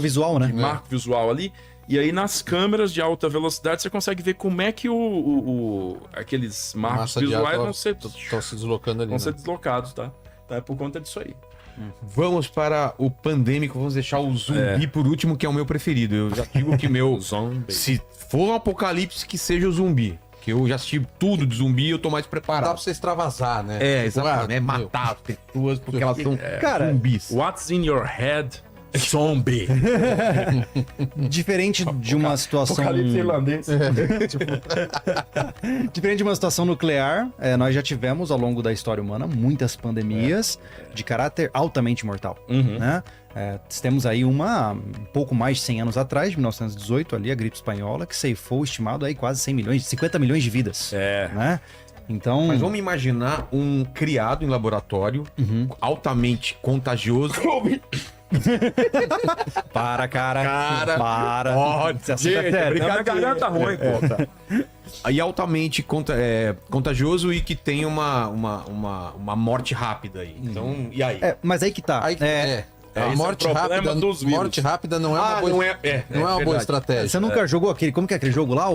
visual, né? de marco visual ali. E aí nas câmeras de alta velocidade você consegue ver como é que aqueles marcos Massa de visuais ar vão ser estão se deslocando ali. vão ser deslocados, tá? Então é por conta disso aí. Vamos para o pandêmico, vamos deixar o zumbi por último, que é o meu preferido. Eu já digo que meu... Zombie. Se for um apocalipse, que seja o zumbi. Que eu já assisti tudo de zumbi e eu tô mais Dá preparado. pra você extravasar, né? É, Tipo, exatamente. É meu, matar as pessoas porque elas são Cara, zumbis. What's in your head? Zombie. diferente de uma situação... Apocalipse irlandês. Diferente de uma situação nuclear, nós já tivemos ao longo da história humana muitas pandemias de caráter altamente mortal, né? Temos aí um pouco mais de 100 anos atrás, de 1918, ali, a gripe espanhola, que ceifou, estimado aí quase 50 milhões de vidas, né? Então... Mas vamos imaginar um criado em laboratório, altamente contagioso. Para, cara. Para. Pode, Se assunto é Gente, sério. minha garganta ruim, pô. E altamente contagioso e que tem uma morte rápida aí. Então, e aí? Mas aí que tá. Aí, a esse morte é o problema rápida, dos vírus. morte rápida não é uma boa, não é uma boa verdade. estratégia. Você nunca jogou aquele... Como que é aquele jogo lá?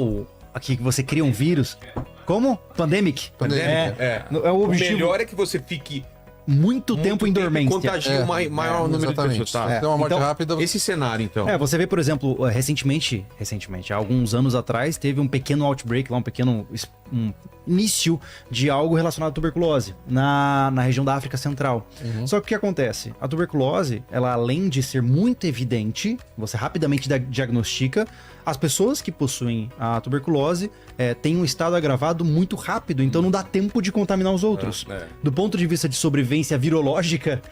Aqui que você cria um vírus. Como? Pandemic. Pandemic, É o O objetivo. melhor é que você fique Muito tempo em dormência. contagia o maior número de Exatamente. pessoas. Tá? Tem uma morte Então, rápida. Esse cenário, então. Você vê, por exemplo, recentemente, há alguns anos atrás, teve um pequeno outbreak lá, um início de algo relacionado à tuberculose na região da África Central. Só que o que acontece? A tuberculose, ela além de ser muito evidente, você rapidamente diagnostica, as pessoas que possuem a tuberculose têm um estado agravado muito rápido, então não dá tempo de contaminar os outros. Do ponto de vista de sobrevivência virológica,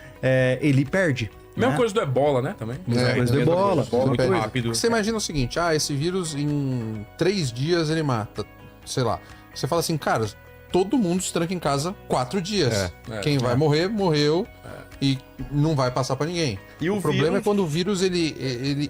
ele perde. Mesma né? coisa do ebola, né? Também. Coisa do ebola. Muito Coisa. rápido. Você imagina o seguinte, esse vírus em 3 dias ele mata, sei lá. Você fala assim, cara, todo mundo se tranca em casa 4 dias. Quem vai morrer, morreu e não vai passar pra ninguém. E O problema é quando o vírus ele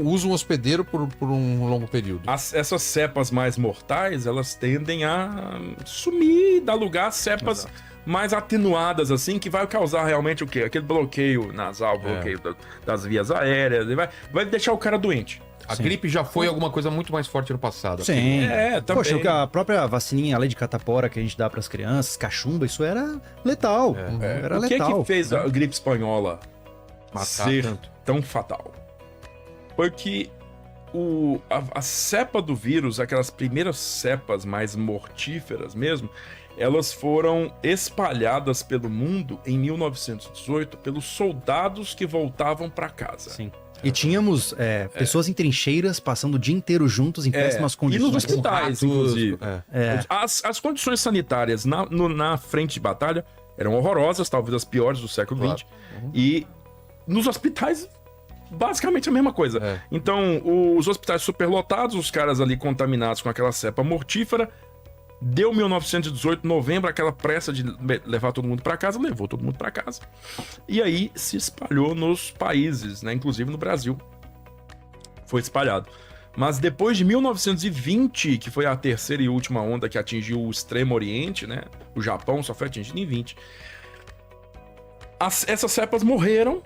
usa um hospedeiro por um longo período. Essas cepas mais mortais, elas tendem a sumir, dar lugar a cepas mais atenuadas, assim, que vai causar realmente o quê? Aquele bloqueio nasal, bloqueio das vias aéreas, vai deixar o cara doente. A gripe já foi alguma coisa muito mais forte no passado. Sim. também. Poxa, a própria vacininha, a lei de catapora que a gente dá pras crianças, cachumba, isso era letal. Era O que letal. que fez a gripe espanhola Matar ser tanto. tão fatal? Porque a cepa do vírus, aquelas primeiras cepas mais mortíferas mesmo, elas foram espalhadas pelo mundo em 1918 pelos soldados que voltavam para casa. Sim. E tínhamos pessoas em trincheiras passando o dia inteiro juntos em péssimas E condições. nos hospitais, inclusive. É. As condições sanitárias na frente de batalha eram horrorosas, talvez as piores do século XX. E nos hospitais, basicamente a mesma coisa. Então, os hospitais superlotados, os caras ali contaminados com aquela cepa mortífera. Deu 1918, novembro, aquela pressa de levar todo mundo para casa, levou todo mundo para casa. E aí se espalhou nos países, né? Inclusive no Brasil. Foi espalhado. Mas depois de 1920, que foi a terceira e última onda que atingiu o Extremo Oriente, né? O Japão só foi atingido em 20. Essas cepas morreram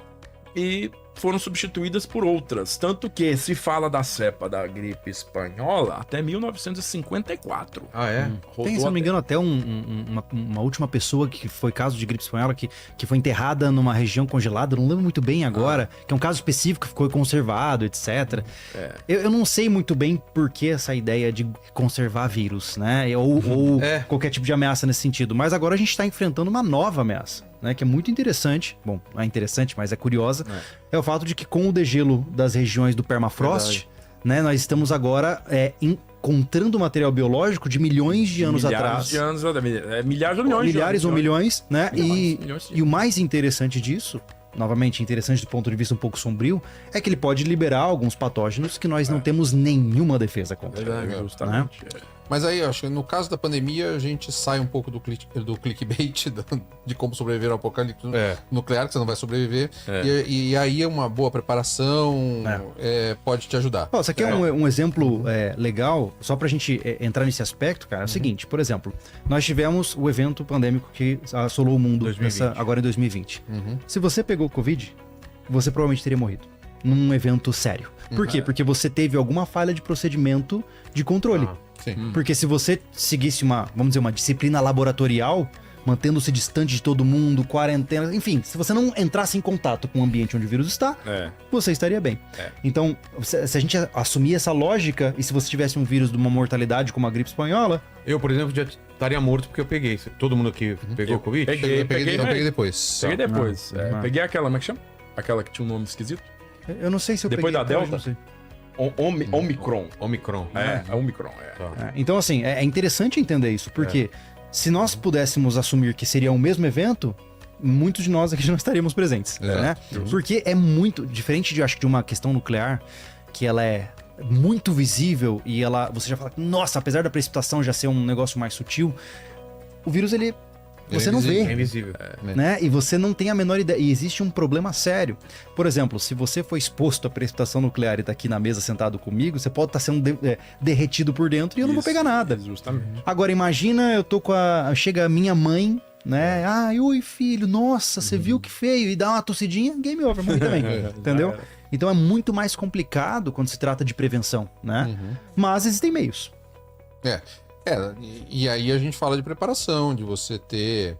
e foram substituídas por outras. Tanto que se fala da cepa da gripe espanhola até 1954. Ah, é? Tem, se não me engano, até uma última pessoa que foi caso de gripe espanhola que foi enterrada numa região congelada, não lembro muito bem agora, que é um caso específico que ficou conservado, etc. Eu não sei muito bem por que essa ideia de conservar vírus, né? Ou qualquer tipo de ameaça nesse sentido. Mas agora a gente está enfrentando uma nova ameaça, né? Que é muito interessante. Bom, não é interessante, mas é curiosa. É o fato de que com o degelo das regiões do permafrost, né, nós estamos agora encontrando material biológico de milhões de anos atrás. Milhares ou milhões de Milhares ou milhões, né? Milhões. E o mais interessante disso, novamente interessante do ponto de vista um pouco sombrio, é que ele pode liberar alguns patógenos que nós não temos nenhuma defesa contra. Justamente. Mas aí, eu acho que no caso da pandemia, a gente sai um pouco do clickbait, de como sobreviver ao apocalipse nuclear, que você não vai sobreviver. E aí uma boa preparação pode te ajudar. Você quer um exemplo legal, só pra gente entrar nesse aspecto, cara? É o seguinte, por exemplo, nós tivemos o evento pandêmico que assolou o mundo agora em 2020. Se você pegou Covid, você provavelmente teria morrido. num evento sério. Por quê? Porque você teve alguma falha de procedimento de controle. Sim. Porque se você seguisse vamos dizer, uma disciplina laboratorial, mantendo-se distante de todo mundo, quarentena, enfim, se você não entrasse em contato com o ambiente onde o vírus está, você estaria bem. Então, se a gente assumir essa lógica, e se você tivesse um vírus de uma mortalidade como a gripe espanhola... Eu, por exemplo, já estaria morto porque eu peguei. Todo mundo aqui pegou Covid? Eu peguei depois. Peguei depois. Peguei aquela, como é que chama? Aquela que tinha um nome esquisito. Eu não sei se eu Depois peguei... da Delta? Não sei. Omicron. Omicron. Omicron. Então, assim, é interessante entender isso, porque se nós pudéssemos assumir que seria o mesmo evento, muitos de nós aqui já não estaríamos presentes, né? Porque é muito diferente de, acho que, de uma questão nuclear, que ela é muito visível e você já fala, nossa, apesar da precipitação já ser um negócio mais sutil, o vírus, você não vê. É invisível. Né? E você não tem a menor ideia. E existe um problema sério. Por exemplo, se você for exposto à precipitação nuclear e tá aqui na mesa sentado comigo, você pode estar sendo derretido por dentro e eu não vou pegar nada. Justamente. Agora, imagina, eu tô chega a minha mãe, né? Ai, oi, filho, nossa, você viu que feio? E dá uma tossidinha, game over, morre também. Entendeu? Então é muito mais complicado quando se trata de prevenção, né? Mas existem meios. E aí a gente fala de preparação, de você ter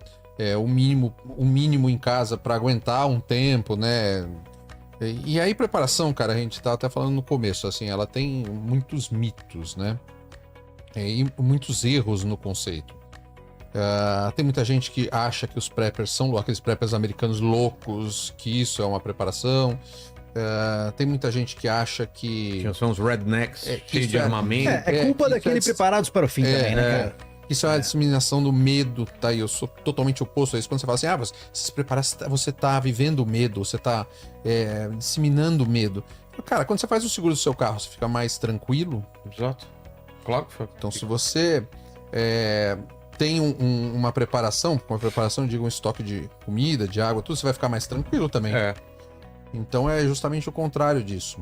o mínimo em casa para aguentar um tempo, né? E aí preparação, cara, a gente tá até falando no começo, assim, ela tem muitos mitos, né? E muitos erros no conceito. Tem muita gente que acha que os preppers são aqueles preppers americanos loucos, que isso é uma preparação. Tem muita gente que acha que... São os rednecks cheios de armamento. É culpa daquele preparados para o fim também, né, cara? Isso é a disseminação do medo, tá? E eu sou totalmente oposto a isso. Quando você fala assim, você se prepara, você tá vivendo o medo, você tá disseminando o medo. Cara, quando você faz o seguro do seu carro, você fica mais tranquilo? Exato. Claro que foi. Então, se você tem uma preparação, digo, um estoque de comida, de água, tudo, você vai ficar mais tranquilo também. Então é justamente o contrário disso.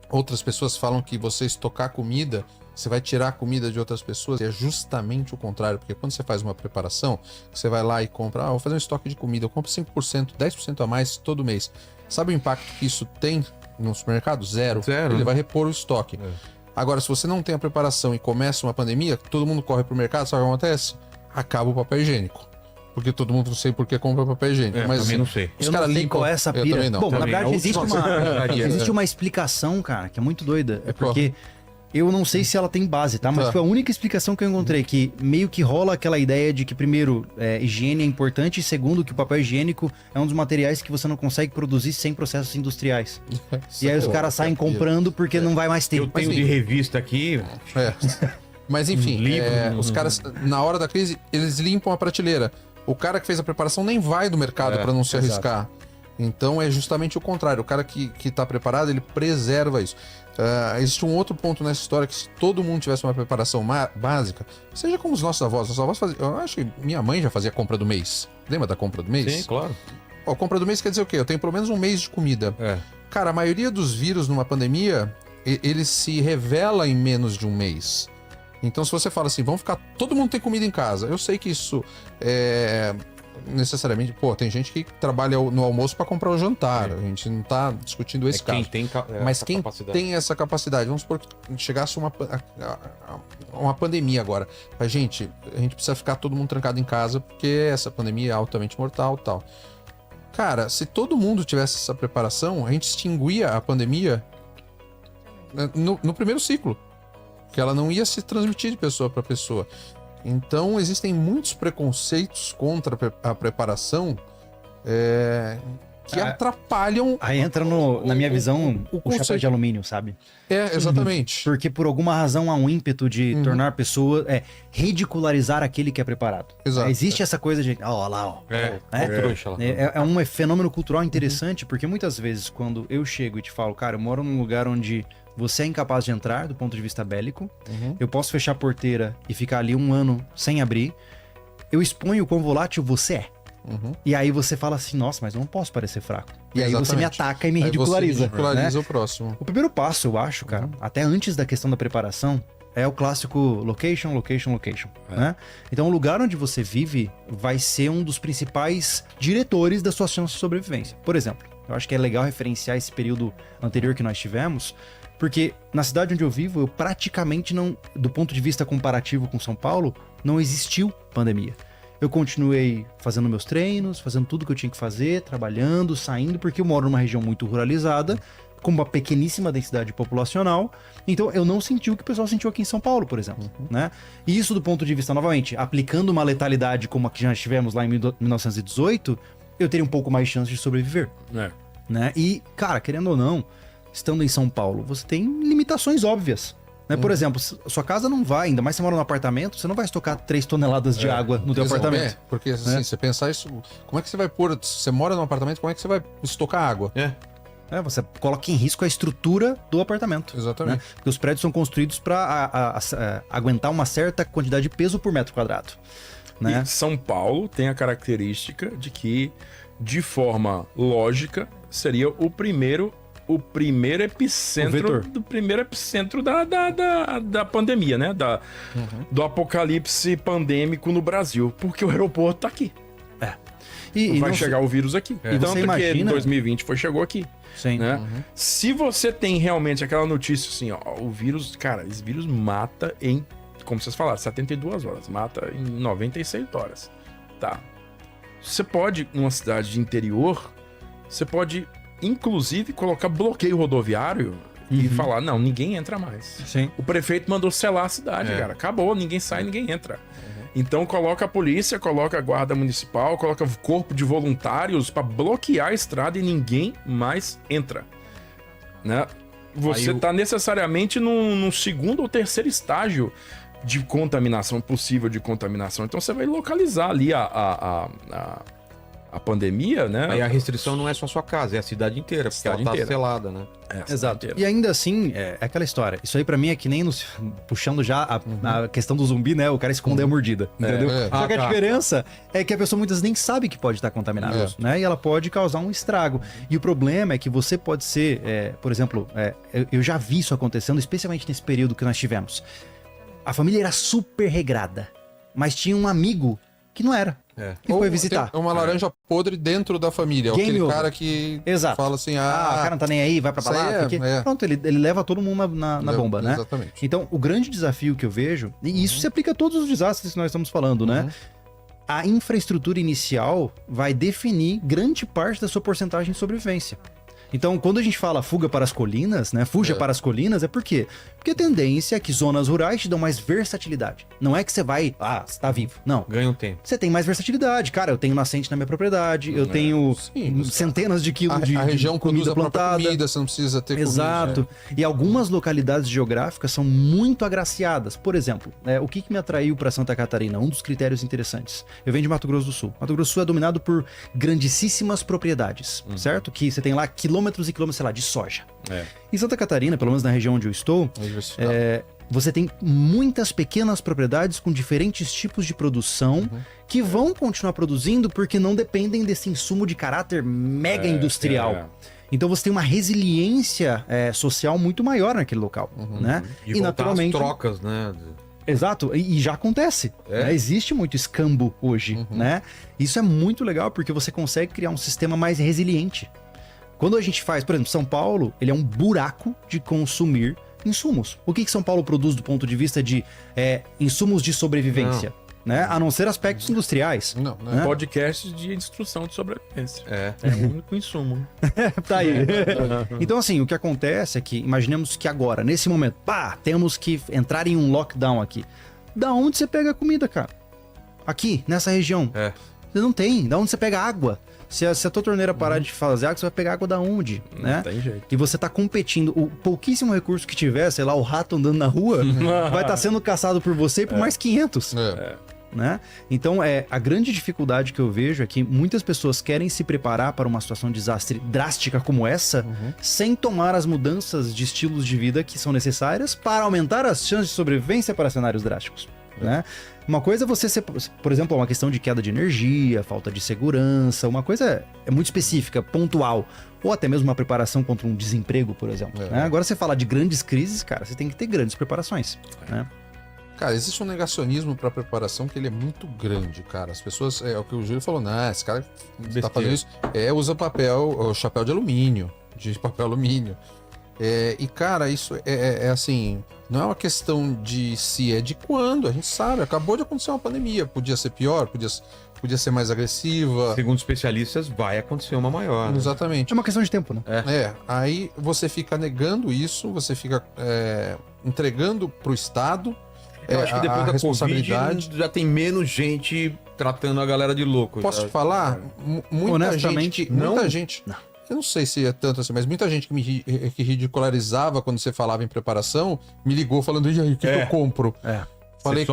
Outras pessoas falam que você estocar comida, você vai tirar a comida de outras pessoas. E é justamente o contrário, porque quando você faz uma preparação, você vai lá e compra, vou fazer um estoque de comida, eu compro 5%, 10% a mais todo mês. Sabe o impacto que isso tem no supermercado? Zero. Ele vai repor o estoque. Agora, se você não tem a preparação e começa uma pandemia, todo mundo corre pro mercado, sabe o que acontece? Acaba o papel higiênico. Porque todo mundo não sei por que compra papel higiênico. Mas também não sei. Eu não sei qual é essa pira. Eu também não. Bom, também. na verdade, existe uma explicação, cara, que é muito doida. É porque eu não sei se ela tem base, tá? Mas foi a única explicação que eu encontrei, que meio que rola aquela ideia de que, primeiro, higiene é importante, e segundo, que o papel higiênico é um dos materiais que você não consegue produzir sem processos industriais. E aí os caras saem comprando porque não vai mais ter. Eu tenho de revista aqui... Mas enfim, os caras, na hora da crise, eles limpam a prateleira. O cara que fez a preparação nem vai do mercado para não se arriscar. Então é justamente o contrário. O cara que tá preparado, ele preserva isso. Existe um outro ponto nessa história, que se todo mundo tivesse uma preparação básica, seja como os nossos avós. Nossos avós faziam, eu acho que minha mãe já fazia a compra do mês. Lembra da compra do mês? Sim, claro. A compra do mês quer dizer o quê? Eu tenho pelo menos um mês de comida. Cara, a maioria dos vírus numa pandemia, ele se revela em menos de um mês. Então, se você fala assim, todo mundo tem comida em casa. Eu sei que isso necessariamente, tem gente que trabalha no almoço para comprar o jantar. A gente não tá discutindo esse caso. Mas quem tem essa capacidade, vamos supor que chegasse uma pandemia agora. A gente precisa ficar todo mundo trancado em casa porque essa pandemia é altamente mortal e tal. Cara, se todo mundo tivesse essa preparação, a gente extinguia a pandemia no primeiro ciclo. Que ela não ia se transmitir de pessoa para pessoa. Então, existem muitos preconceitos contra a preparação que atrapalham... Aí entra, na minha visão, o chapéu de alumínio, sabe? Exatamente. Porque por alguma razão há um ímpeto de tornar a pessoa... ridicularizar aquele que é preparado. Exato. Existe essa coisa de... Ó lá. É um fenômeno cultural interessante, porque muitas vezes, quando eu chego e te falo, cara, eu moro num lugar onde... Você é incapaz de entrar do ponto de vista bélico. Eu posso fechar a porteira e ficar ali 1 ano sem abrir. Eu exponho o quão volátil você é. E aí você fala assim, nossa, mas eu não posso parecer fraco. E aí você me ataca e me ridiculariza. Você ridiculariza o próximo. O primeiro passo, eu acho, cara, até antes da questão da preparação, é o clássico location, né? Então o lugar onde você vive vai ser um dos principais diretores da sua chance de sobrevivência. Por exemplo, Eu acho que é legal referenciar esse período anterior que nós tivemos, porque na cidade onde eu vivo, eu praticamente não, do ponto de vista comparativo com São Paulo, não existiu pandemia. Eu continuei fazendo meus treinos, fazendo tudo que eu tinha que fazer, trabalhando, saindo, porque eu moro numa região muito ruralizada, com uma pequeníssima densidade populacional, então eu não senti o que o pessoal sentiu aqui em São Paulo, por exemplo, né? E isso do ponto de vista, novamente, aplicando uma letalidade como a que já tivemos lá em 1918, eu teria um pouco mais de chance de sobreviver, né? E, cara, querendo ou não, estando em São Paulo, você tem limitações óbvias, né? Por exemplo, sua casa não vai, ainda mais se você mora num apartamento, você não vai estocar 3 toneladas de água no teu apartamento. Porque, assim, você pensar isso, como é que você vai pôr, se você mora num apartamento, como é que você vai estocar água? Você coloca em risco a estrutura do apartamento. Exatamente. Né? Porque os prédios são construídos para aguentar uma certa quantidade de peso por metro quadrado. Né? E São Paulo tem a característica de que, de forma lógica, seria o primeiro epicentro da pandemia, né? Do apocalipse pandêmico no Brasil, porque o aeroporto tá aqui. E vai chegar o vírus aqui. E tanto que em 2020 chegou aqui. Sim. Né? Se você tem realmente aquela notícia assim, ó, o vírus, cara, esse vírus mata em, como vocês falaram, 72 horas, mata em 96 horas. Tá. Você pode, numa cidade de interior, você pode, inclusive, colocar bloqueio rodoviário e falar, não, ninguém entra mais. Sim. O prefeito mandou selar a cidade, cara. Acabou, ninguém sai, ninguém entra. Então coloca a polícia, coloca a guarda municipal, coloca o corpo de voluntários para bloquear a estrada e ninguém mais entra. Né? Você tá necessariamente num segundo ou terceiro estágio de contaminação, possível de contaminação. Então você vai localizar ali a pandemia, né? Aí a restrição não é só a sua casa, é a cidade inteira, porque ela tá selada, né? Exato. E ainda assim, é aquela história. Isso aí pra mim é que nem puxando já a questão do zumbi, né? O cara esconder a mordida, entendeu? Só que a diferença é que a pessoa muitas vezes nem sabe que pode estar contaminada, né? E ela pode causar um estrago. E o problema é que você pode ser, por exemplo, eu já vi isso acontecendo, especialmente nesse período que nós tivemos. A família era super regrada, mas tinha um amigo que não era. E foi visitar. Tem uma laranja podre dentro da família. Aquele cara que fala assim, o cara não tá nem aí, vai pra lá. Pronto, ele leva todo mundo na bomba, né? Exatamente. Então, o grande desafio que eu vejo, e isso se aplica a todos os desastres que nós estamos falando, né? A infraestrutura inicial vai definir grande parte da sua porcentagem de sobrevivência. Então, quando a gente fala fuga para as colinas, né? Fuja para as colinas, é por quê? Porque a tendência é que zonas rurais te dão mais versatilidade. Não é que você vai, você tá vivo. Não. Ganha um tempo. Você tem mais versatilidade. Cara, eu tenho nascente na minha propriedade, eu tenho centenas de quilos de a região comida plantada. Comida, você não precisa ter Exato. comida. E algumas localidades geográficas são muito agraciadas. Por exemplo, o que me atraiu para Santa Catarina? Um dos critérios interessantes. Eu venho de Mato Grosso do Sul. Mato Grosso do Sul é dominado por grandíssimas propriedades, certo? Que você tem lá quilômetros e quilômetros, sei lá, de soja. Em Santa Catarina, pelo menos na região onde eu estou, você tem muitas pequenas propriedades com diferentes tipos de produção que vão continuar produzindo porque não dependem desse insumo de caráter mega industrial. Então você tem uma resiliência social muito maior naquele local, né? E naturalmente as trocas, né? Exato, e já acontece. Né? Existe muito escambo hoje, né? Isso é muito legal porque você consegue criar um sistema mais resiliente. Quando a gente faz, por exemplo, São Paulo, ele é um buraco de consumir insumos. O que São Paulo produz do ponto de vista de insumos de sobrevivência? Né? A não ser aspectos industriais. Não. Né? Podcast de instrução de sobrevivência. É o único insumo. Tá aí. Então, assim, o que acontece é que, imaginemos que agora, nesse momento, temos que entrar em um lockdown aqui. Da onde você pega a comida, cara? Aqui, nessa região. Você não tem. Da onde você pega água? Se a tua torneira parar de fazer água, você vai pegar água da onde? Né? Não tem jeito. E você tá competindo. O pouquíssimo recurso que tiver, sei lá, o rato andando na rua, vai estar sendo caçado por você e por mais 500. Né? Então, a grande dificuldade que eu vejo é que muitas pessoas querem se preparar para uma situação de desastre drástica como essa, sem tomar as mudanças de estilos de vida que são necessárias para aumentar as chances de sobrevivência para cenários drásticos. Né? Uma coisa é você ser, por exemplo, uma questão de queda de energia, falta de segurança, uma coisa é muito específica, pontual, ou até mesmo uma preparação contra um desemprego, por exemplo. Né? Agora, você fala de grandes crises, cara, você tem que ter grandes preparações. Né? Cara, existe um negacionismo para preparação que ele é muito grande, cara. As pessoas, é o que o Júlio falou, né? Esse cara que tá fazendo isso usa chapéu de alumínio, de papel alumínio. E, cara, isso é assim, não é uma questão de se, é de quando, a gente sabe. Acabou de acontecer uma pandemia, podia ser pior, podia ser mais agressiva. Segundo especialistas, vai acontecer uma maior. Né? Exatamente. É uma questão de tempo, né? Aí você fica negando isso, você fica entregando pro Estado. Eu acho que depois da responsabilidade Covid já tem menos gente tratando a galera de louco. Posso te falar? Muita gente... Eu não sei se é tanto assim, mas muita gente que ridicularizava quando você falava em preparação, me ligou falando, e aí, o que eu compro? Falei,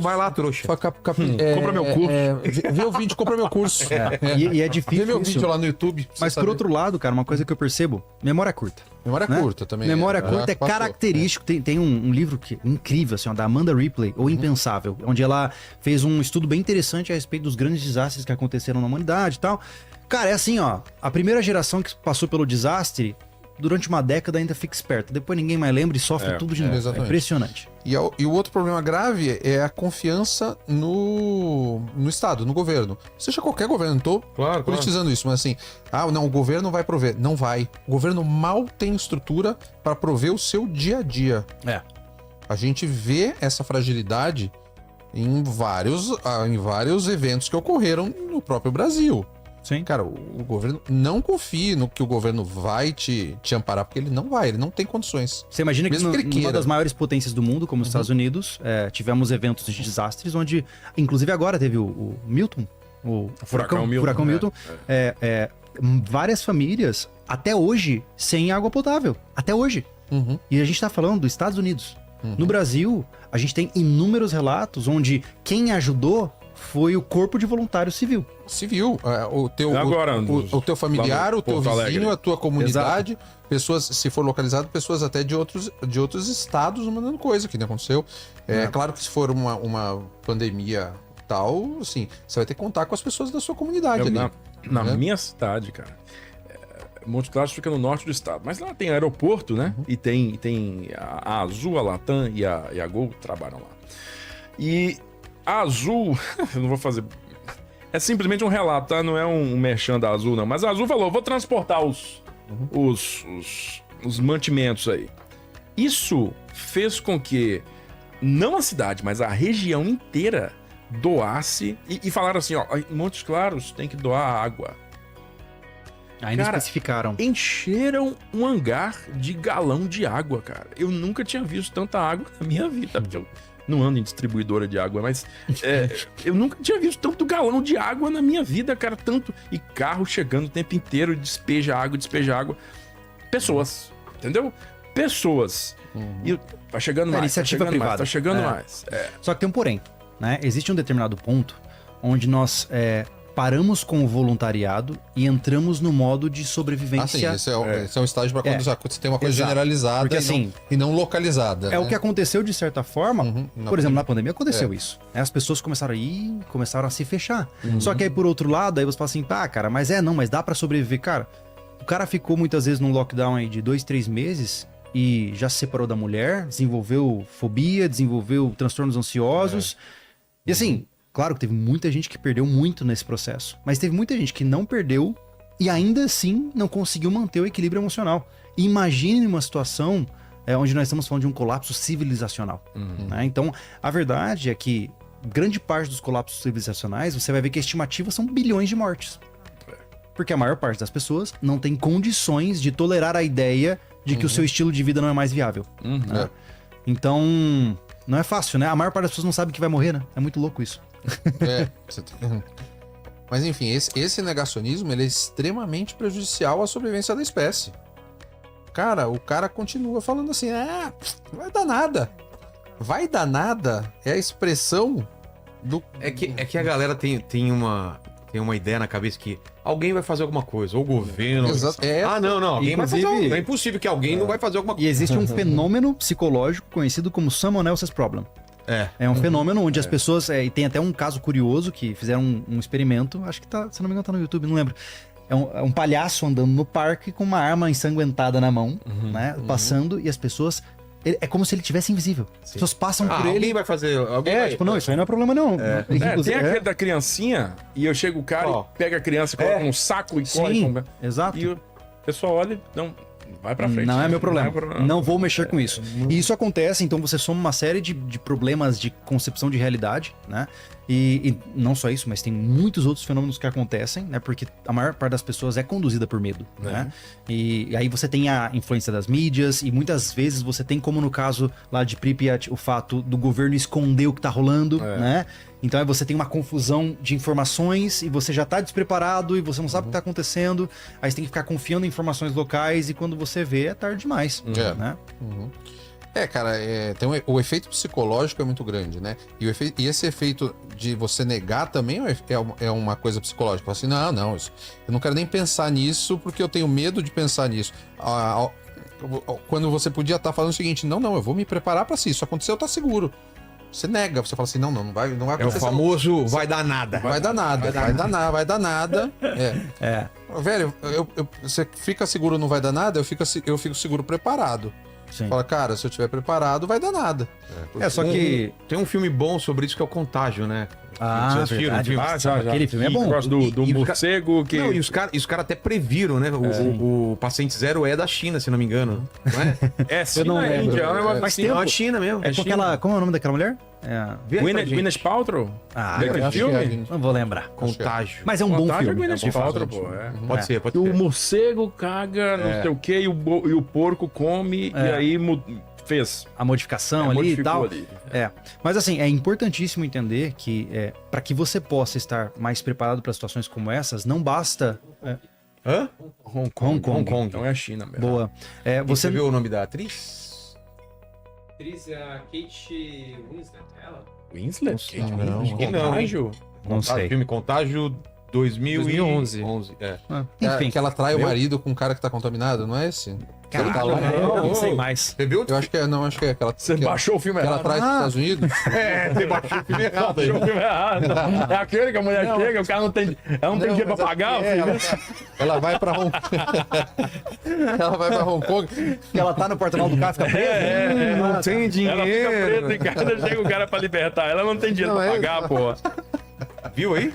vai lá, trouxa. Compra meu curso. Vê o vídeo, compra meu curso. E é difícil. Vê meu vídeo lá no YouTube. Mas por outro lado, cara, uma coisa que eu percebo, memória curta. Memória curta também. Memória curta é característico. Tem um livro que incrível, assim, ó, da Amanda Ripley, O Impensável, onde ela fez um estudo bem interessante a respeito dos grandes desastres que aconteceram na humanidade e tal. Cara, é assim, ó, a primeira geração que passou pelo desastre, durante uma década ainda fica esperta. Depois ninguém mais lembra e sofre tudo de novo. É impressionante. E o outro problema grave é a confiança no Estado, no governo. Seja qualquer governo, não tô politizando isso, mas assim, não, o governo vai prover. Não vai. O governo mal tem estrutura para prover o seu dia a dia. A gente vê essa fragilidade em vários eventos que ocorreram no próprio Brasil. Sim. Cara, o governo não confie no que o governo vai te amparar, porque ele não tem condições. Você imagina que numa das maiores potências do mundo, como os Estados Unidos, tivemos eventos de desastres, onde, inclusive agora teve o Milton, o furacão Milton, várias famílias, até hoje, sem água potável. Até hoje. E a gente tá falando dos Estados Unidos. No Brasil, a gente tem inúmeros relatos onde quem ajudou foi o Corpo de Voluntário Civil. O teu familiar, o teu vizinho, a tua comunidade, pessoas, se for localizado, pessoas até de outros estados mandando coisa que não aconteceu. Claro que se for uma pandemia tal, assim, você vai ter que contar com as pessoas da sua comunidade ali. Na minha cidade, cara, Montes Claros fica no norte do estado, mas lá tem aeroporto, né? E tem a Azul, a Latam e a Gol trabalham lá. E a Azul, eu não vou fazer... É simplesmente um relato, tá? Não é um merchan da Azul, não. Mas a Azul falou, vou transportar os mantimentos aí. Isso fez com que, não a cidade, mas a região inteira doasse e falaram assim, ó, em Montes Claros tem que doar água. Ainda especificaram. Encheram um hangar de galão de água, cara. Eu nunca tinha visto tanta água na minha vida, porque eu não ando em distribuidora de água, mas eu nunca tinha visto tanto galão de água na minha vida, cara, tanto. E carro chegando o tempo inteiro, despeja água. Pessoas, entendeu? Pessoas. E tá chegando mais, iniciativa privada. Tá chegando mais. Só que tem um porém, né? Existe um determinado ponto onde nós paramos com o voluntariado e entramos no modo de sobrevivência. Esse é um estágio para quando você tem uma coisa generalizada. Porque, e não localizada. O que aconteceu de certa forma, por exemplo, na pandemia aconteceu isso. As pessoas começaram a se fechar. Só que aí, por outro lado, aí você fala assim, cara, mas dá para sobreviver. Cara, o cara ficou muitas vezes num lockdown aí de 2-3 meses e já se separou da mulher, desenvolveu fobia, desenvolveu transtornos ansiosos. E assim... Claro que teve muita gente que perdeu muito nesse processo, mas teve muita gente que não perdeu e ainda assim não conseguiu manter o equilíbrio emocional. E imagine uma situação onde nós estamos falando de um colapso civilizacional. Né? Então, a verdade é que grande parte dos colapsos civilizacionais, você vai ver que a estimativa são bilhões de mortes. Porque a maior parte das pessoas não tem condições de tolerar a ideia de que o seu estilo de vida não é mais viável. Né? Então, não é fácil, né? A maior parte das pessoas não sabe que vai morrer, né? É muito louco isso. Mas enfim, esse negacionismo ele é extremamente prejudicial à sobrevivência da espécie. Cara, o cara continua falando assim, vai dar nada. Vai dar nada é a expressão do... É que a galera tem uma ideia na cabeça que alguém vai fazer alguma coisa, ou o governo... Não, alguém vai fazer algo. É impossível que alguém não vai fazer alguma coisa. E existe um fenômeno psicológico conhecido como Someone Else's Problem. É um fenômeno onde as pessoas... E tem até um caso curioso que fizeram um experimento, acho que se não me engano tá no YouTube, não lembro. É um palhaço andando no parque com uma arma ensanguentada na mão, né? Passando, e as pessoas é como se ele tivesse invisível. As pessoas passam por ele. Alguém vai fazer. Tipo, não, isso aí não é problema, não. Tem aquele da criancinha, e eu chego o cara e pega a criança, coloca num saco e corre. Exato. E o pessoal olha e não. Vai pra frente. Não é meu problema. Não vou mexer com isso. E isso acontece, então você soma uma série de problemas de concepção de realidade, né? E não só isso, mas tem muitos outros fenômenos que acontecem, né? Porque a maior parte das pessoas é conduzida por medo, né? E aí você tem a influência das mídias e muitas vezes você tem, como no caso lá de Pripyat, o fato do governo esconder o que tá rolando, né? Então aí você tem uma confusão de informações e você já tá despreparado e você não sabe o que tá acontecendo. Aí você tem que ficar confiando em informações locais e quando você vê é tarde demais, né? Cara, o efeito psicológico é muito grande, né? E esse efeito de você negar também é uma coisa psicológica. Fala assim, não, eu não quero nem pensar nisso porque eu tenho medo de pensar nisso. Quando você podia estar falando o seguinte, não, eu vou me preparar para se isso acontecer, eu tô seguro. Você nega, você fala assim, não vai acontecer. É o famoso vai dar nada. Vai dar nada. Velho, você fica seguro, não vai dar nada, eu fico seguro preparado. Sim. Fala, cara, se eu estiver preparado, vai dar nada. Só que tem um filme bom sobre isso que é o Contágio, né? Vocês assistiram o filme? Já. Aquele filme é bom. Eu gosto do morcego que... Não, e os caras até previram, né? O Paciente Zero é da China, se não me engano. Não é? China, é Índia. Faz tempo. Não, é China mesmo. É com aquela... Como é o nome daquela mulher? Gwyneth Paltrow? Aquele filme? Não vou lembrar. Contágio. mas é um bom filme. Gwyneth Paltrow, pô. Pode ser. O morcego caga, não sei o quê, e o porco come, e aí fez a modificação ali e tal. Mas assim, é importantíssimo entender que para que você possa estar mais preparado para situações como essas, não basta... Hong Kong. Então é a China mesmo. Boa. Você viu o nome da atriz? A atriz é a Kate Winslet, ela? Winslet? Contágio? Não sei. Filme Contágio 2011. Enfim. Que ela trai o marido com um cara que tá contaminado, não é esse? Eu não sei mais. Você viu? Eu acho que é aquela. Você baixou o filme errado. Ela traz dos Estados Unidos? Você baixou o filme errado. Baixou o filme errado. É aquele que a mulher chega, o cara não tem dinheiro pra pagar. Ela vai pra Hong Kong. Ela vai pra Hong Kong. Que ela tá no porta-malas do carro, fica presa. Não tem dinheiro. Ela fica presa em casa, chega o cara pra libertar. Ela não tem dinheiro pra pagar, porra. Viu aí?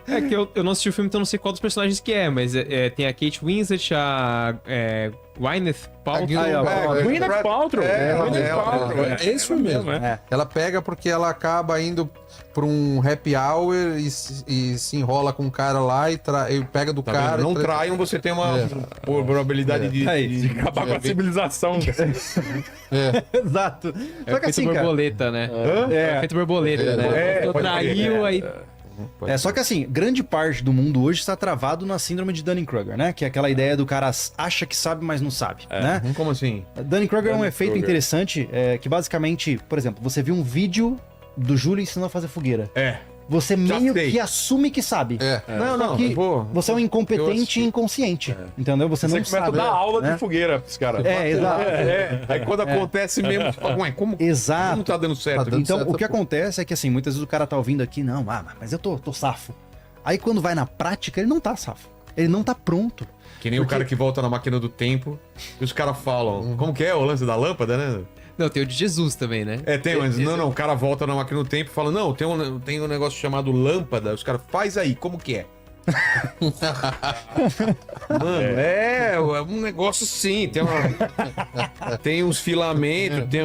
É que eu não assisti o filme, então não sei qual dos personagens que mas tem a Kate Winslet, a Gwyneth Paltrow. Gwyneth Paltrow. É esse filme mesmo. Ela pega porque ela acaba indo pra um happy hour e se enrola com um cara lá e pega do cara. Não traiam, você tem uma probabilidade de acabar com a civilização. Exato. Só que assim, borboleta, né? Efeito borboleta, né? Traiu, aí... Só que assim, grande parte do mundo hoje está travado na síndrome de Dunning-Kruger, né? Que é aquela ideia do cara acha que sabe, mas não sabe, né? Como assim? Dunning-Kruger é um efeito interessante, que basicamente, por exemplo, você viu um vídeo do Júlio ensinando a fazer fogueira. Você meio que assume que sabe. Não, que você é um incompetente e inconsciente. Entendeu? Você não começa sabe. a dar aula de fogueira pros caras. Exato. Aí quando acontece mesmo, você fala, como Exato. não tá dando certo? Então, o que acontece é que assim, muitas vezes o cara tá ouvindo aqui, não, mas eu tô safo. Aí quando vai na prática, ele não tá safo. Ele não tá pronto. Que nem o cara que volta na máquina do tempo e os caras falam, como que é o lance da lâmpada, né? Não, tem o de Jesus também, né? Tem, mas não, o cara volta na máquina do tempo e fala, não, tem um negócio chamado lâmpada, os caras, faz aí, como que é? Mano, é um negócio assim, tem uns filamentos, tem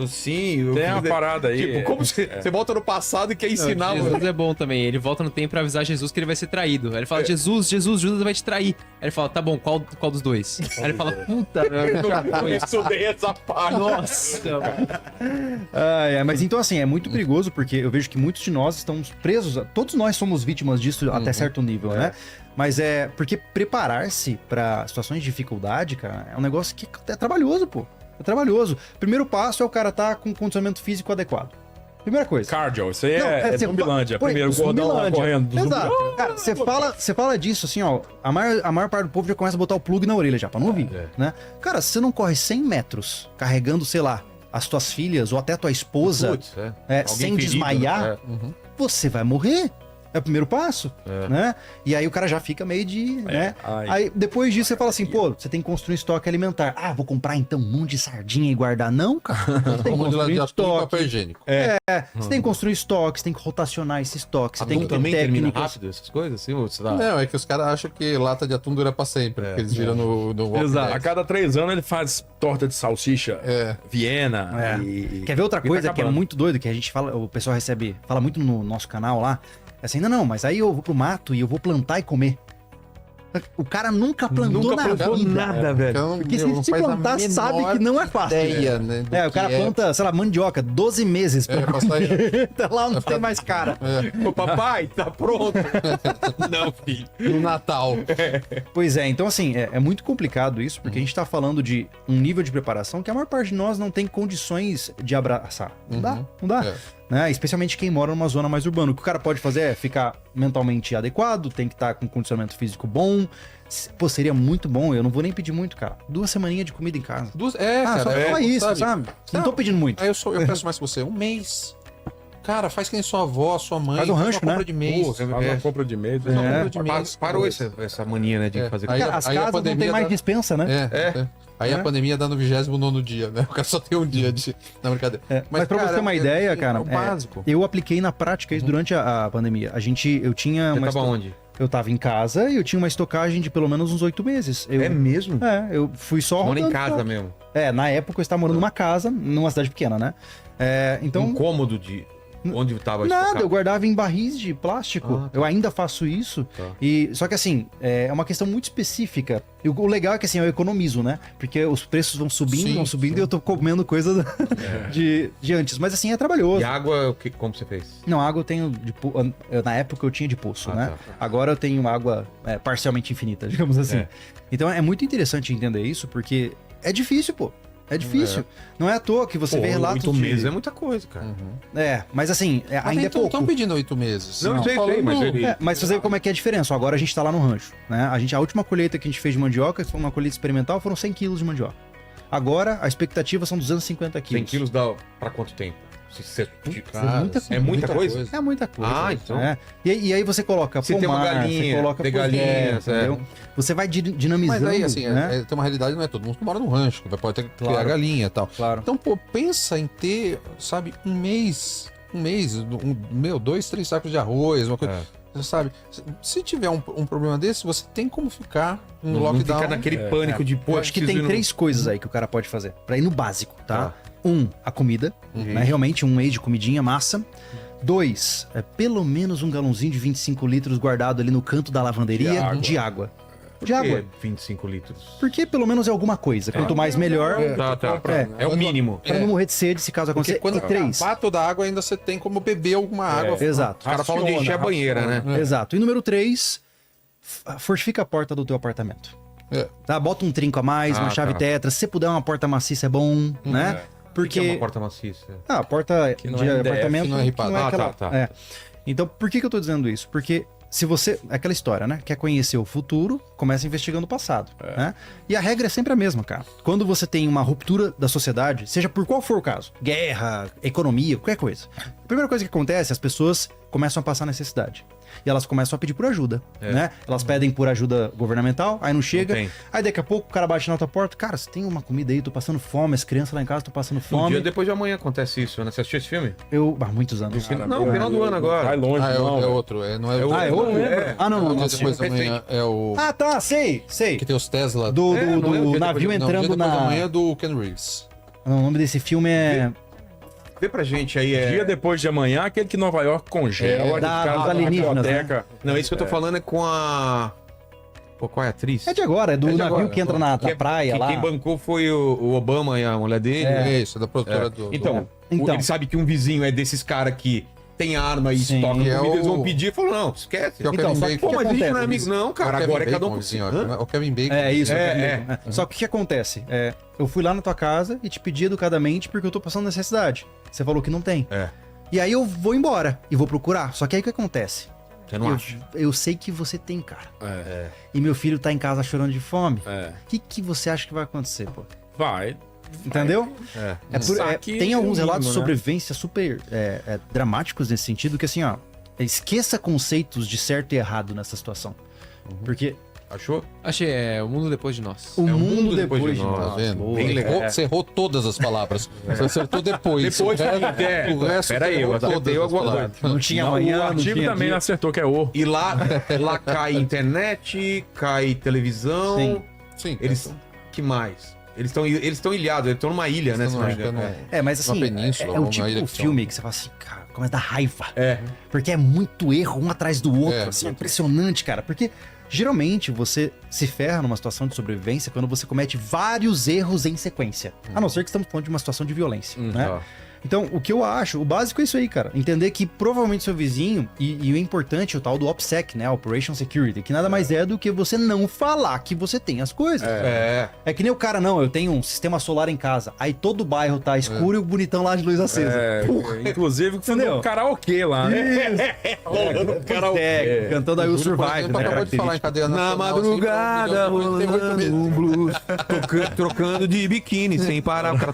assim... Tem uma parada aí. Tipo, como você volta no passado e quer ensinar... Jesus é bom também, ele volta no tempo pra avisar Jesus que ele vai ser traído. Aí ele fala, Jesus, Judas vai te trair. Aí ele fala, tá bom, qual dos dois? Aí ele fala, puta, eu estudei essa parte. Nossa. Mas então assim, é muito perigoso porque eu vejo que muitos de nós estamos presos, todos nós somos vítimas disso até certo nível, né? Mas porque preparar-se pra situações de dificuldade, cara, é um negócio que é trabalhoso, pô. É trabalhoso. Primeiro passo é o cara tá com condicionamento físico adequado. Primeira coisa. Cardio, isso aí é Zumbilândia. Primeiro gordão lá correndo. Exato. Cara, você fala disso, assim, ó, a maior parte do povo já começa a botar o plug na orelha já, pra não ouvir, né? Cara, se você não corre 100 metros carregando, sei lá, as tuas filhas ou até a tua esposa, sem desmaiar, você vai morrer. É o primeiro passo, né? E aí o cara já fica meio de, né? Aí depois disso você fala assim, pô, você tem que construir estoque alimentar. Ah, vou comprar então um monte de sardinha e guardar. Não, cara. Você tem que construir estoque. Papel higiênico. Você tem que construir estoque, você tem que rotacionar esse estoque, você tem que ter também termina técnicas. rápido essas coisas? Assim, ou você dá... Não, é que os caras acham que lata de atum dura pra sempre, porque eles viram no Walking Exato. Dead. A cada 3 anos ele faz torta de salsicha, Viena. Quer ver outra e coisa tá que é muito doido, que a gente fala, o pessoal fala muito no nosso canal lá, é assim, não, mas aí eu vou pro mato e eu vou plantar e comer. O cara nunca plantou nada, velho. Porque se plantar, sabe que não é fácil. Ideia, né, o cara planta, sei lá, mandioca, 12 meses pra comer. Até lá não tem mais cara. Ô, papai, tá pronto. Não, filho. No Natal. Pois é, então assim, é muito complicado isso, porque a gente tá falando de um nível de preparação que a maior parte de nós não tem condições de abraçar. Não dá. Né? Especialmente quem mora numa zona mais urbana. O que o cara pode fazer é ficar mentalmente adequado, tem que estar com condicionamento físico bom. Pô, seria muito bom, eu não vou nem pedir muito, cara. 2 semaninhas de comida em casa. Cara. Só isso, sabe? Não tô pedindo muito. Aí eu peço mais que você, 1 mês. Cara, faz que nem sua avó, sua mãe. Faz um rancho, uma compra né? de mês. Faz uma compra de mês. Parou essa mania, né, de fazer... Cara, as casas não tem mais dispensa, né? Aí a pandemia dá no 29º dia, né? O cara só tem um dia de... Não, brincadeira. Mas pra você ter uma ideia, cara, o básico. Eu apliquei na prática isso durante a pandemia. Eu tinha... Você tava onde? Eu tava em casa e eu tinha uma estocagem de pelo menos uns 8 meses. É mesmo? Eu fui só... Mora em casa mesmo? Na época eu estava morando numa casa, numa cidade pequena, né? Então... Um cômodo de... Onde tava Nada, estocado? eu guardava em barris de plástico. Eu ainda faço isso. Só que assim, é uma questão muito específica. E o legal é que assim, eu economizo, né? Porque os preços vão subindo, e eu tô comendo coisa de antes. Mas assim, é trabalhoso. E água, como você fez? Não, água eu tenho na época eu tinha de poço, né? Agora eu tenho água parcialmente infinita, digamos assim. Então é muito interessante entender isso, porque é difícil, pô. É difícil. Não é à toa que você vê relatos 8 meses é muita coisa, cara. Mas assim, ainda é pouco. Estão pedindo 8 meses. Não sei, mas você vê como é que é a diferença. Agora a gente tá lá no rancho, né? A última colheita que a gente fez de mandioca, foi uma colheita experimental, foram 100 quilos de mandioca. Agora, a expectativa são 250 quilos. 100 quilos dá pra quanto tempo? É muita coisa. É muita coisa. Ah, então. E aí você coloca você pomar, tem uma galinha, você coloca galinha, entendeu? Você vai dinamizando. Mas aí, assim, tem uma realidade, não é todo mundo que mora no rancho, que pode ter que criar galinha e tal. Claro. Então, pô, pensa em ter, sabe, um mês, 2, 3 sacos de arroz, uma coisa. Sabe, se tiver um problema desse, você tem como ficar no lockdown. Não ficar naquele pânico de, pô, acho que tem 3 coisas aí que o cara pode fazer, pra ir no básico, tá? 1, a comida, né? Realmente um mês de comidinha, massa. 2, pelo menos um galãozinho de 25 litros guardado ali no canto da lavanderia de água. Por que 25 litros? Porque pelo menos é alguma coisa. Quanto mais, melhor. É o mínimo. Pra não morrer de sede se caso aconteça. Quando acabar toda a água, ainda você tem como beber alguma água. Exato. Os caras falam de encher a banheira, né? Exato. E número 3, fortifica a porta do teu apartamento. Tá? Bota um trinco a mais, uma chave tetra. Se você puder uma porta maciça, é bom, né? Porque... O que é uma porta maciça? A porta de apartamento não é ripada. Então, por que eu tô dizendo isso? Porque se você... Aquela história, né? Quer conhecer o futuro, começa investigando o passado, né? E a regra é sempre a mesma, cara. Quando você tem uma ruptura da sociedade, seja por qual for o caso, guerra, economia, qualquer coisa. A primeira coisa que acontece, as pessoas começam a passar necessidade. E elas começam a pedir por ajuda, né? Elas pedem por ajuda governamental, aí não chega. Aí daqui a pouco o cara bate na tua porta. Cara, você tem uma comida aí, tô passando fome, as crianças lá em casa estão passando fome. Um dia depois de amanhã acontece isso, né? Você assistiu esse filme? Há muitos anos. Não, no final do ano agora. Vai longe, é outro. Não é outro. É outro? Não. Depois da manhã é o... Tá, sei. Que tem os Tesla. Do navio entrando na... Depois da manhã do Ken Reeves. O nome desse filme é... Vê pra gente aí. Dia depois de amanhã, aquele que Nova York congela. Da alienígenas, né? Não, isso que eu tô falando é com a... Pô, qual é a atriz? É de agora, é do navio que entra na praia lá. Quem bancou foi o Obama e a mulher dele. Isso, da produtora do... Então, ele sabe que um vizinho é desses caras que tem arma e estoca comida, eles vão pedir e falam, não, esquece. Então, só que pô, mas a gente não é amigo. Não, cara, agora é cada um... O Kevin Bacon. É isso, Só que o que acontece? Eu fui lá na tua casa e te pedi educadamente porque eu tô passando necessidade. Você falou que não tem. E aí eu vou embora e vou procurar. Só que aí o que acontece? Você não acha? Eu sei que você tem, cara. E meu filho tá em casa chorando de fome. O que você acha que vai acontecer, pô? Vai. Entendeu? Tem alguns relatos de sobrevivência super dramáticos nesse sentido, que assim, ó, esqueça conceitos de certo e errado nessa situação. Porque... Achou? Achei, o mundo depois de nós. O mundo depois de nós. Tá vendo? Bem legal. Você errou todas as palavras. Você acertou depois. Depois, o resto peraí, eu acertei alguma coisa. Não tinha amanhã, O não artigo tinha também dia. acertou que é o. E lá cai internet, cai televisão. Sim. Sim. Eles. Que mais? Eles estão ilhados, eles estão numa ilha, né? se não me engano. Mas assim, Uma península, é o uma tipo ilha de que filme que você fala assim, cara, começa a dar raiva. É. Porque é muito erro um atrás do outro, assim, é muito. impressionante, cara. Porque geralmente você se ferra numa situação de sobrevivência quando você comete vários erros em sequência. A não ser que estamos falando de uma situação de violência, né? Tá. Então, o que eu acho, o básico é isso aí, cara. Entender que provavelmente seu vizinho, e o importante é o tal do OPSEC, né? Operation Security, que nada mais é do que você não falar que você tem as coisas. É que nem o cara, não, eu tenho um sistema solar em casa. Aí todo o bairro tá escuro e o bonitão lá de luz acesa. Inclusive, Entendeu? um karaokê lá, né? Karaokê, cantando aí o Survive, né? Acabou de falar em cadeia Na nacional, madrugada, assim, rolando um blues, trocando de biquíni, sem parar. O cara...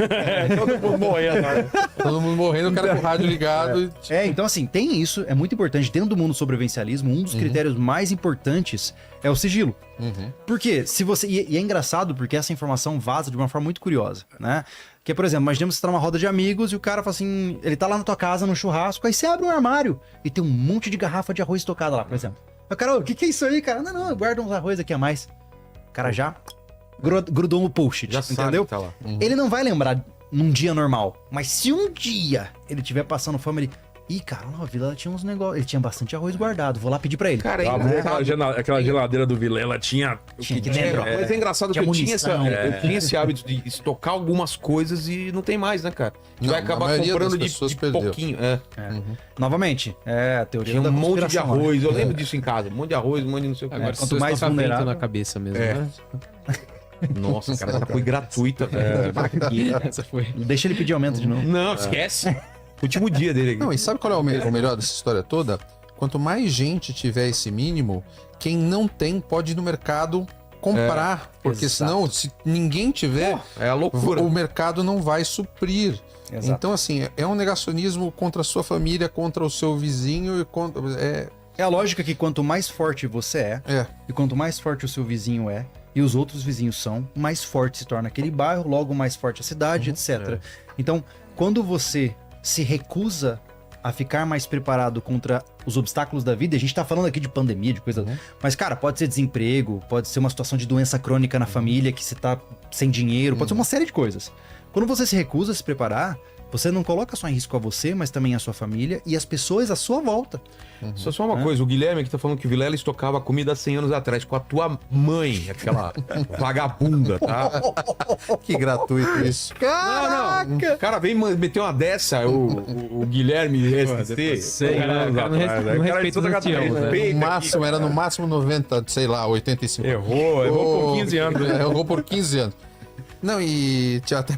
todo mundo morrendo, cara. todo mundo morrendo, o cara com o rádio ligado. Então assim, tem isso, é muito importante. Dentro do mundo do sobrevivencialismo, um dos critérios mais importantes é o sigilo. Porque se você... E é engraçado porque essa informação vaza de uma forma muito curiosa, né? Que, por exemplo, imaginemos que você tá numa roda de amigos e o cara fala assim... Ele tá lá na tua casa, no churrasco, aí você abre um armário e tem um monte de garrafa de arroz estocada lá, por exemplo. Aí o cara, o que é isso aí, cara? Não, eu guardo uns arroz aqui a mais. O cara já grudou no post-it, Já entendeu? sabe que tá lá. Ele não vai lembrar num dia normal. Mas se um dia ele estiver passando fome, ele... Ih, cara, na vila tinha uns negócios... Ele tinha bastante arroz guardado. Vou lá pedir pra ele. Cara, Aquela geladeira do Vilela tinha... Tinha que dentro. Mas é engraçado que Tinha eu tinha munição. esse hábito de estocar algumas coisas e não tem mais, né, cara? A gente Não, vai a acabar maioria comprando das de pessoas perdeu. pouquinho. Novamente, a teoria Tinha da um monte de conspiração, né? arroz, eu lembro disso em casa. Um monte de arroz, um monte de não sei o que. Agora, quanto quanto mais mais vulnerável- na cabeça mesmo, É. né? Nossa, cara, essa foi gratuita, velho. Essa foi. Deixa ele pedir aumento de novo. Não, esquece. Último dia dele aqui. Não, e sabe qual é o melhor dessa história toda? Quanto mais gente tiver esse mínimo, quem não tem pode ir no mercado comprar. Porque exato. senão, se ninguém tiver, É a loucura. o mercado não vai suprir. Exato. Então, assim, é um negacionismo contra a sua família, contra o seu vizinho e contra... É a lógica que quanto mais forte você É. e quanto mais forte o seu vizinho é, e os outros vizinhos são, mais forte se torna aquele bairro, logo mais forte a cidade, etc. Então, quando você se recusa a ficar mais preparado contra os obstáculos da vida, a gente tá falando aqui de pandemia, de coisa... Mas, cara, pode ser desemprego, pode ser uma situação de doença crônica na família, que você tá sem dinheiro, pode ser uma série de coisas. Quando você se recusa a se preparar, você não coloca só em risco a você, mas também a sua família e as pessoas à sua volta. Só uma coisa, o Guilherme aqui tá falando que o Vilela estocava comida há 100 anos atrás com a tua mãe, aquela vagabunda, tá? Que gratuito isso. Caraca! Não. O cara vem meter uma dessa, o Guilherme SC. 100 anos Cara, não atrás. não Cara, respeita isso os tá anciãos, né? No máximo, era no máximo 90, sei lá, 85. Errou por 15 anos. Errou por 15 anos. Não, e tinha até